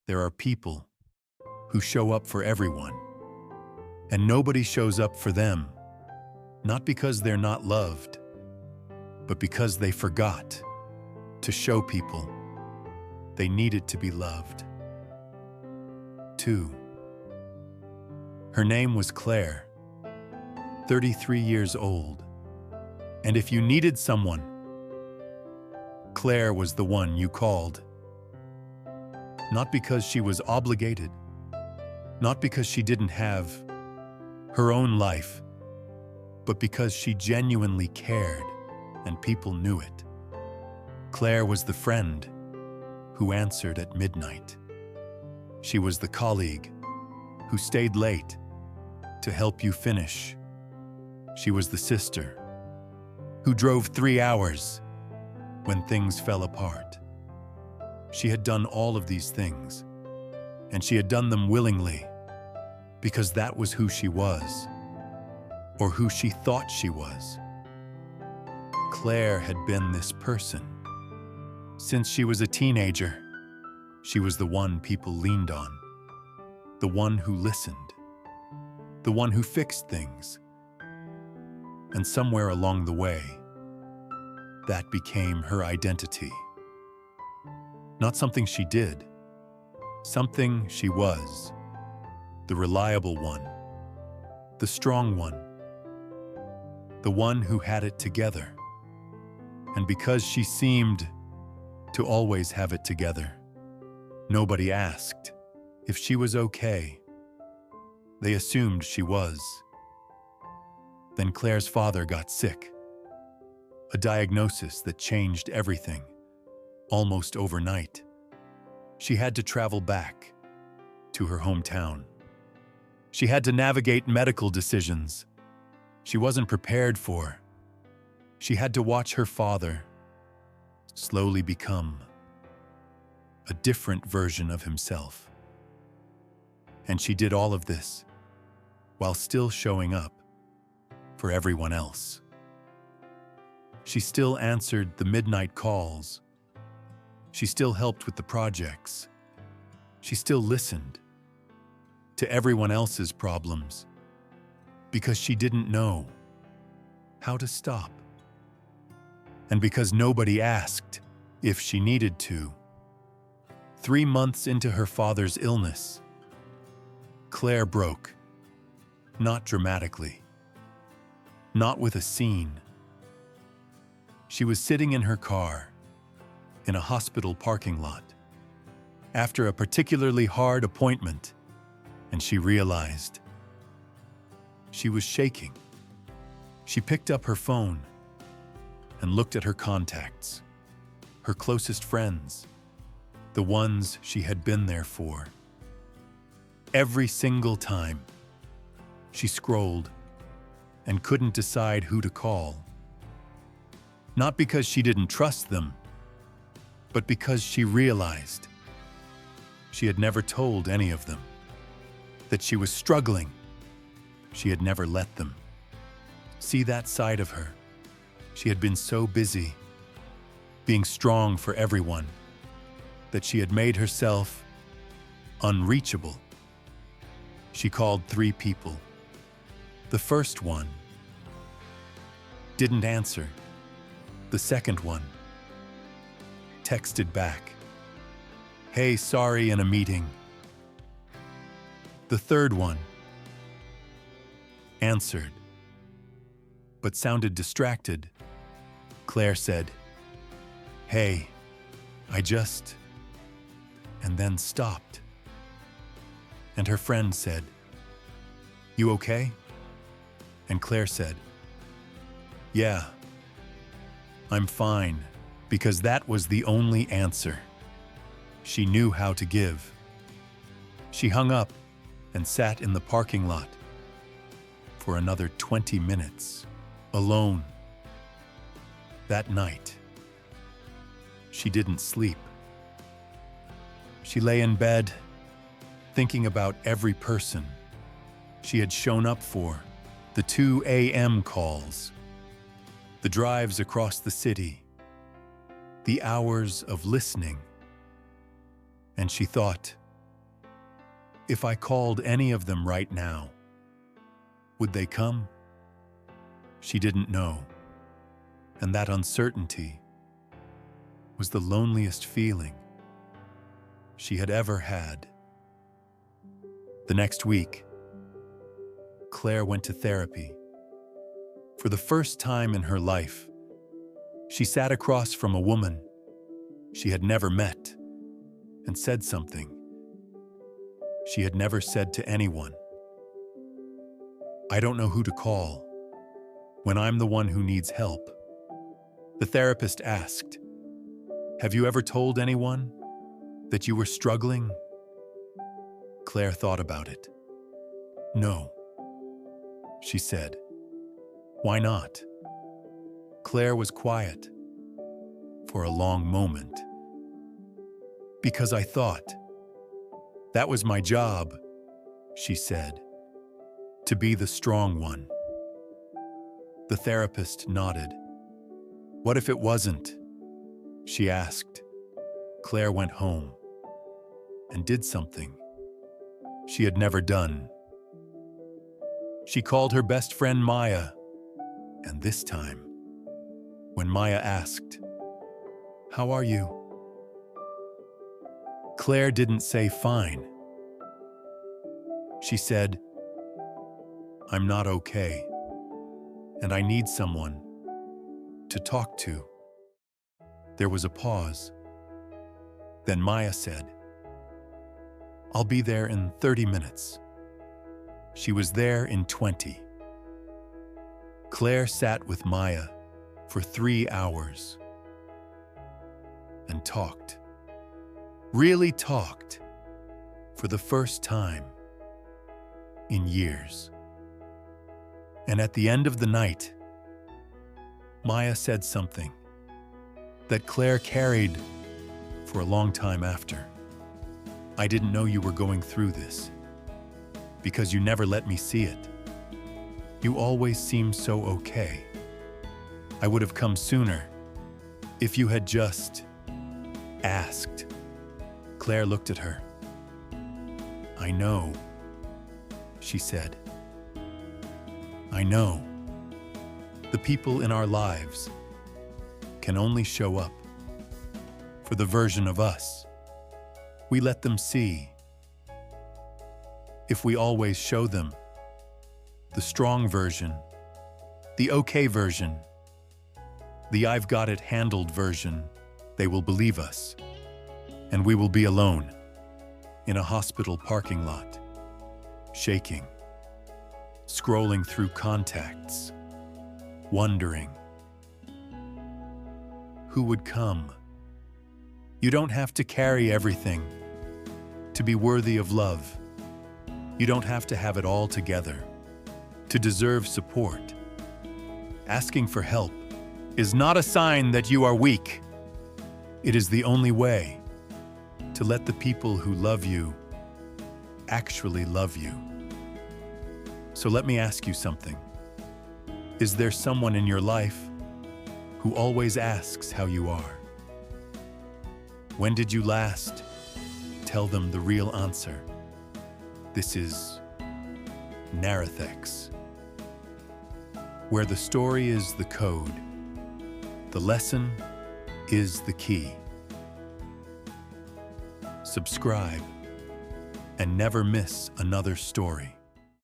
There are people who show up for everyone, and nobody shows up for them, not because they're not loved, but because they forgot to show people they needed to be loved. 2. Her name was Claire, 33 years old, and if you needed someone, Claire was the one you called. Not because she was obligated, not because she didn't have her own life, but because she genuinely cared and people knew it. Claire was the friend who answered at midnight. She was the colleague who stayed late to help you finish. She was the sister who drove 3 hours when things fell apart. She had done all of these things, and she had done them willingly because that was who she was, or who she thought she was. Claire had been this person since she was a teenager. She was the one people leaned on, the one who listened, the one who fixed things. And somewhere along the way, that became her identity. Not something she did, something she was. The reliable one, the strong one, the one who had it together. And because she seemed to always have it together, nobody asked if she was okay. They assumed she was. Then Claire's father got sick, a diagnosis that changed everything, almost overnight. She had to travel back to her hometown. She had to navigate medical decisions she wasn't prepared for. She had to watch her father slowly become a different version of himself. And she did all of this while still showing up for everyone else. She still answered the midnight calls. She still helped with the projects. She still listened to everyone else's problems because she didn't know how to stop. And because nobody asked if she needed to. 3 months into her father's illness, Claire broke. Not dramatically. Not with a scene. She was sitting in her car in a hospital parking lot after a particularly hard appointment, and she realized she was shaking. She picked up her phone and looked at her contacts, her closest friends, the ones she had been there for. Every single time, she scrolled and couldn't decide who to call. Not because she didn't trust them, but because she realized she had never told any of them that she was struggling. She had never let them see that side of her. She had been so busy being strong for everyone that she had made herself unreachable. She called 3 people. The first one didn't answer. The second one texted back, "Hey, sorry, in a meeting." The third one answered, but sounded distracted. Claire said, "Hey, I just..." and then stopped. And her friend said, "You okay?" And Claire said, "Yeah, I'm fine," because that was the only answer she knew how to give. She hung up and sat in the parking lot for another 20 minutes, alone. That night, she didn't sleep. She lay in bed, thinking about every person she had shown up for, the 2 a.m. calls, the drives across the city, the hours of listening. And she thought, If I called any of them right now, would they come? She didn't know, and that uncertainty was the loneliest feeling she had ever had. The next week, Claire went to therapy. For the first time in her life, she sat across from a woman she had never met and said something she had never said to anyone. I don't know who to call when I'm the one who needs help. The therapist asked, have you ever told anyone that you were struggling? Claire thought about it. No, she said. Why not? Claire was quiet for a long moment. Because I thought that was my job, she said, to be the strong one. The therapist nodded. What if it wasn't? She asked. Claire went home and did something she had never done. She called her best friend Maya, and this time, when Maya asked, how are you? Claire didn't say fine. She said, I'm not okay, and I need someone to talk to. There was a pause. Then Maya said, I'll be there in 30 minutes. She was there in 20. Claire sat with Maya for 3 hours and talked, really talked, for the first time in years. And at the end of the night, Maya said something that Claire carried for a long time after. I didn't know you were going through this because you never let me see it. You always seemed so okay. I would have come sooner if you had just asked. Claire looked at her. I know, she said. I know. The people in our lives can only show up for the version of us we let them see. If we always show them the strong version, the okay version, the I've got it handled version, they will believe us, and we will be alone in a hospital parking lot, shaking, scrolling through contacts, wondering who would come. You don't have to carry everything to be worthy of love. You don't have to have it all together to deserve support. Asking for help is not a sign that you are weak. It is the only way to let the people who love you actually love you. So let me ask you something. Is there someone in your life who always asks how you are? When did you last tell them the real answer? This is Narrathex, where the story is the code, the lesson is the key. Subscribe and never miss another story.